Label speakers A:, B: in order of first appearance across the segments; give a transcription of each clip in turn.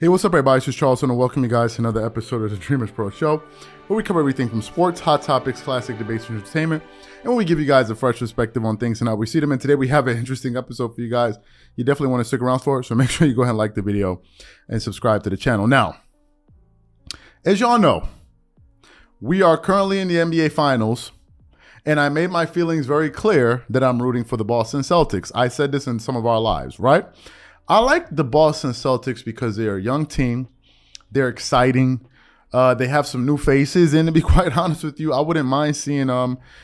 A: Hey, what's up everybody, this is Charleston and welcome you guys to another episode of the Dreamerspro Show, where we cover everything from sports, hot topics, classic debates, and entertainment, and where we give you guys a fresh perspective on things and how we see them. And today we have an interesting episode for you guys. You definitely want to stick around for it, so make sure you go ahead and like the video and subscribe to the channel. Now, as y'all know, we are currently in the NBA Finals, and I made my feelings very clear that I'm rooting for the Boston Celtics. I said this in some of our lives, right? I like the Boston Celtics because they're a young team. They're exciting. They have some new faces. And to be quite honest with you, I wouldn't mind seeing,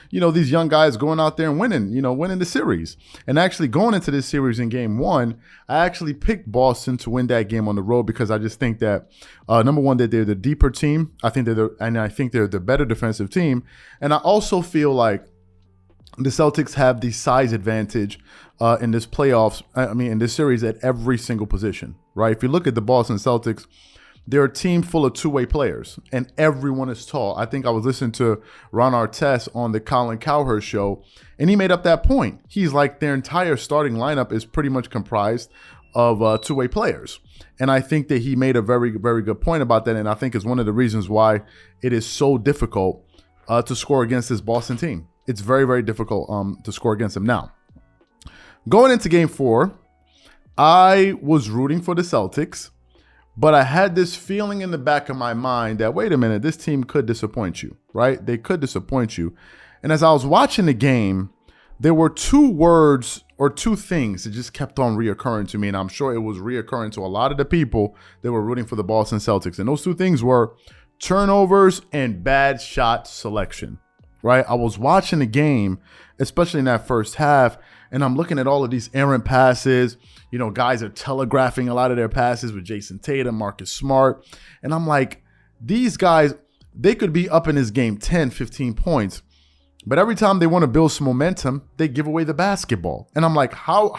A: these young guys going out there and winning the series. And actually going into this series in game one, I actually picked Boston to win that game on the road because I just think that, number one, that they're the deeper team. I think they're the better defensive team. And I also feel like the Celtics have the size advantage in this playoffs. In this series at every single position, right? If you look at the Boston Celtics, they're a team full of two-way players, and everyone is tall. I think I was listening to Ron Artest on the Colin Cowherd show, and he made up that point. He's like, their entire starting lineup is pretty much comprised of two-way players. And I think that he made a very, very good point about that, and I think it's one of the reasons why it is so difficult to score against this Boston team. It's very, very difficult to score against them. Now, going into game four, I was rooting for the Celtics, but I had this feeling in the back of my mind that, wait a minute, this team could disappoint you, right? They could disappoint you. And as I was watching the game, there were two words or two things that just kept on reoccurring to me, and I'm sure it was reoccurring to a lot of the people that were rooting for the Boston Celtics. And those two things were turnovers and bad shot selection. Right, I was watching the game, especially in that first half, and I'm looking at all of these errant passes. Guys are telegraphing a lot of their passes with Jason Tatum, Marcus Smart, and I'm like, these guys, they could be up in this game 10, 15 points, but every time they want to build some momentum, they give away the basketball. And I'm like, how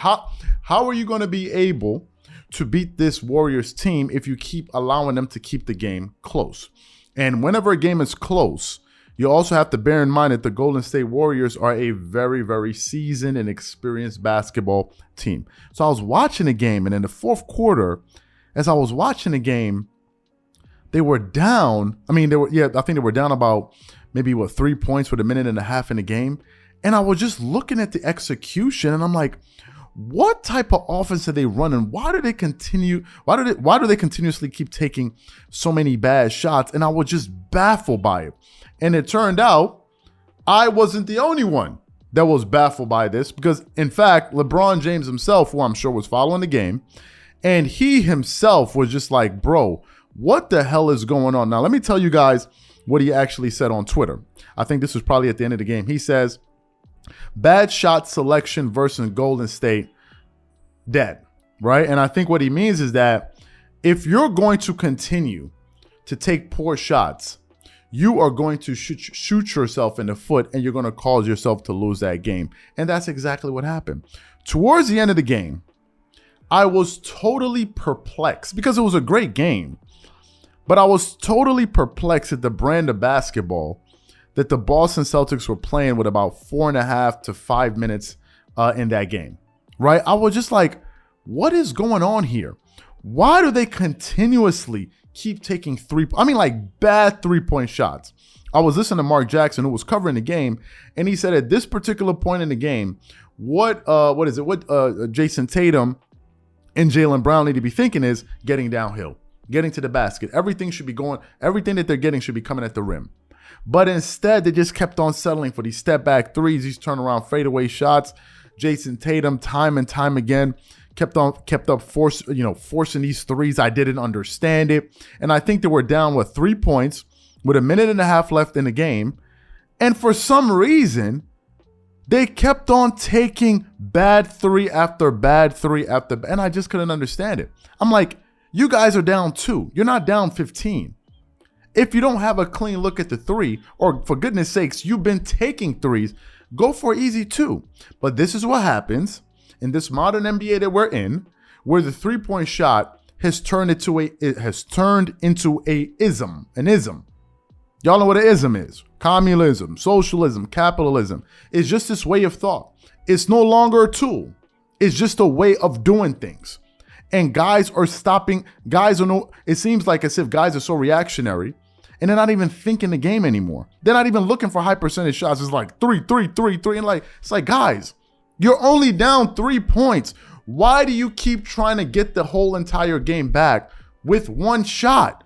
A: are you going to be able to beat this Warriors team if you keep allowing them to keep the game close? And whenever a game is close, you also have to bear in mind that the Golden State Warriors are a very, very seasoned and experienced basketball team. So I was watching the game, and in the fourth quarter, as I was watching the game, they were down. I think they were down about maybe 3 points with a minute and a half in the game. And I was just looking at the execution, and I'm like, what type of offense are they running? Why do they continuously keep taking so many bad shots? And I was just baffled by it. And it turned out I wasn't the only one that was baffled by this, because in fact, LeBron James himself, who I'm sure was following the game, and he himself was just like, bro, what the hell is going on? Now, let me tell you guys what he actually said on Twitter. I think this was probably at the end of the game. He says, bad shot selection versus Golden State, dead, right? And I think what he means is that if you're going to continue to take poor shots, you are going to shoot yourself in the foot, and you're going to cause yourself to lose that game. And that's exactly what happened. Towards the end of the game, I was totally perplexed because it was a great game, but I was totally perplexed at the brand of basketball that the Boston Celtics were playing with about 4.5 to 5 minutes in that game, right? I was just like, what is going on here? Why do they continuously keep taking bad three-point shots? I was listening to Mark Jackson, who was covering the game, and he said at this particular point in the game, what Jason Tatum and Jaylen Brown need to be thinking is getting downhill, getting to the basket. Everything that they're getting should be coming at the rim. But instead, they just kept on settling for these step-back threes, these turnaround fadeaway shots. Jason Tatum, time and time again, kept up forcing these threes. I didn't understand it. And I think they were down 3 points with a minute and a half left in the game. And for some reason, they kept on taking bad three after bad three after, and I just couldn't understand it. I'm like, you guys are down 2. You're not down 15. If you don't have a clean look at the three, or for goodness sakes, you've been taking threes, go for easy 2. But this is what happens in this modern NBA that we're in, where the three-point shot has turned into an ism. Y'all know what an ism is. Communism, socialism, capitalism. It's just this way of thought. It's no longer a tool. It's just a way of doing things. And guys are stopping. Guys are no. It seems like as if guys are so reactionary, and they're not even thinking the game anymore. They're not even looking for high percentage shots. It's like 3, 3, 3, 3, and like it's like, guys, you're only down 3 points. Why do you keep trying to get the whole entire game back with one shot?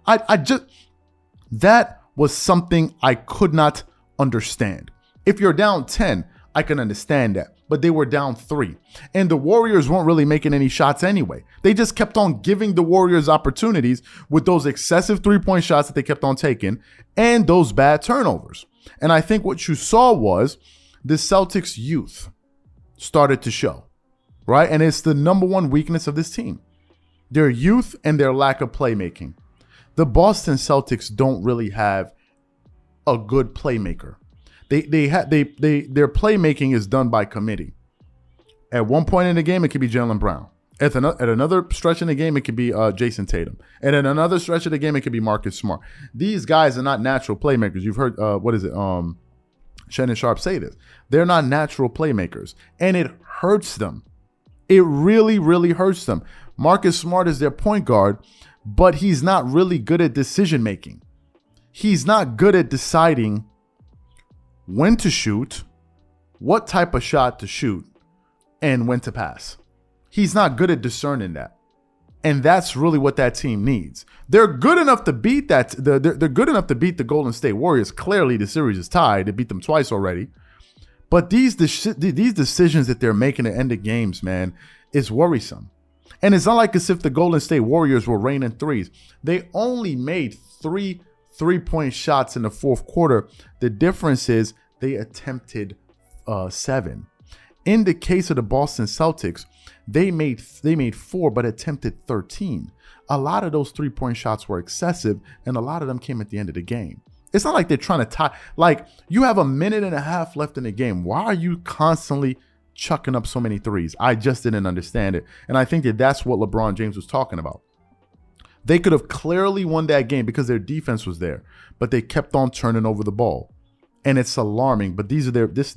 A: That was something I could not understand. If you're down 10, I can understand that. But they were down 3. And the Warriors weren't really making any shots anyway. They just kept on giving the Warriors opportunities with those excessive 3-point shots that they kept on taking and those bad turnovers. And I think what you saw was the Celtics youth started to show, right? And it's the number one weakness of this team. Their youth and their lack of playmaking. The Boston Celtics don't really have a good playmaker. Their playmaking is done by committee. At one point in the game, it could be Jaylen Brown. At another stretch in the game, it could be Jason Tatum. And at another stretch of the game, it could be Marcus Smart. These guys are not natural playmakers. You've heard, Shannon Sharp say this. They're not natural playmakers. And it hurts them. It really, really hurts them. Marcus Smart is their point guard, but he's not really good at decision making. He's not good at deciding when to shoot, what type of shot to shoot, and when to pass. He's not good at discerning that. And that's really what that team needs. They're good enough to beat that. They're good enough to beat the Golden State Warriors. Clearly, the series is tied. They beat them twice already. But these decisions that they're making to end the games, man, is worrisome. And it's not like as if the Golden State Warriors were raining threes. They only made 3-point shots in the fourth quarter. The difference is they attempted 7. In the case of the Boston Celtics, they made 4 but attempted 13. A lot of those 3-point shots were excessive, and a lot of them came at the end of the game. It's not like they're trying to tie. Like, you have a minute and a half left in the game. Why are you constantly chucking up so many threes? I just didn't understand it. And I think that that's what LeBron James was talking about. They could have clearly won that game because their defense was there, but they kept on turning over the ball. And it's alarming, but this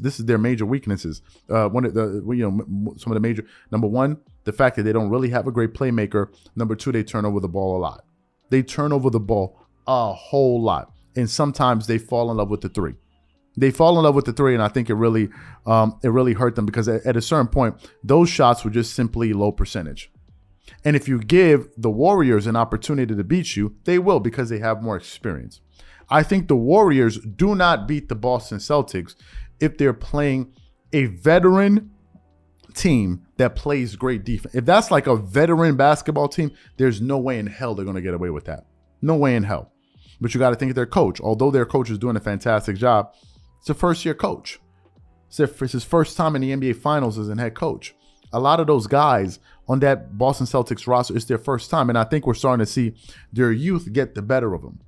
A: is their major weaknesses. Some of the major, number one, the fact that they don't really have a great playmaker. Number two, they turn over the ball a lot. They turn over the ball a whole lot. And sometimes they fall in love with the three. And I think it really hurt them because at a certain point, those shots were just simply low percentage. And if you give the Warriors an opportunity to beat you, they will because they have more experience. I think the Warriors do not beat the Boston Celtics if they're playing a veteran team that plays great defense. If that's like a veteran basketball team, there's no way in hell they're going to get away with that. No way in hell. But you got to think of their coach. Although their coach is doing a fantastic job, it's a first-year coach. It's his first time in the NBA Finals as a head coach. A lot of those guys on that Boston Celtics roster, it's their first time. And I think we're starting to see their youth get the better of them.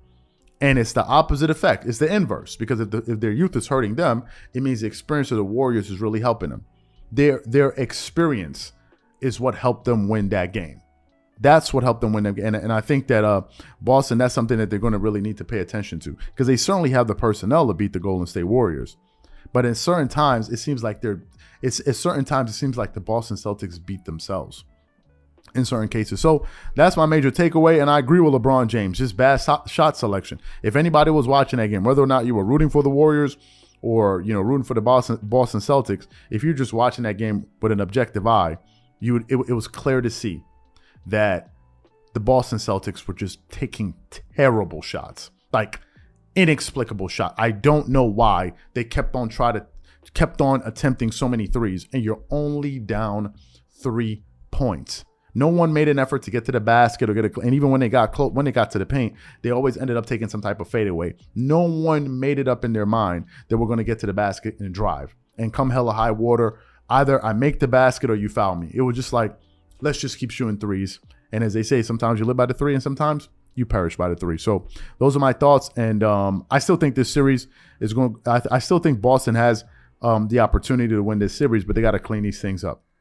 A: And it's the opposite effect. It's the inverse. Because if their youth is hurting them, it means the experience of the Warriors is really helping them. Their experience is what helped them win that game. That's what helped them win that game. And I think that Boston, that's something that they're going to really need to pay attention to. Because they certainly have the personnel to beat the Golden State Warriors. But in certain times, it seems like the Boston Celtics beat themselves in certain cases. So that's my major takeaway. And I agree with LeBron James. Just bad shot selection. If anybody was watching that game, whether or not you were rooting for the Warriors or, rooting for the Boston Celtics, if you're just watching that game with an objective eye, it was clear to see that the Boston Celtics were just taking terrible shots, like inexplicable shot. I don't know why they kept on attempting so many threes, and you're only down 3 points. No one made an effort to get to the basket and even when they got to the paint, they always ended up taking some type of fadeaway. No one made it up in their mind that we're going to get to the basket and drive. And come hella high water, either I make the basket or you foul me. It was just like, let's just keep shooting threes. And as they say, sometimes you live by the three and sometimes you perish by the three. So those are my thoughts. And I still think this series is going. I still think Boston has the opportunity to win this series, but they got to clean these things up.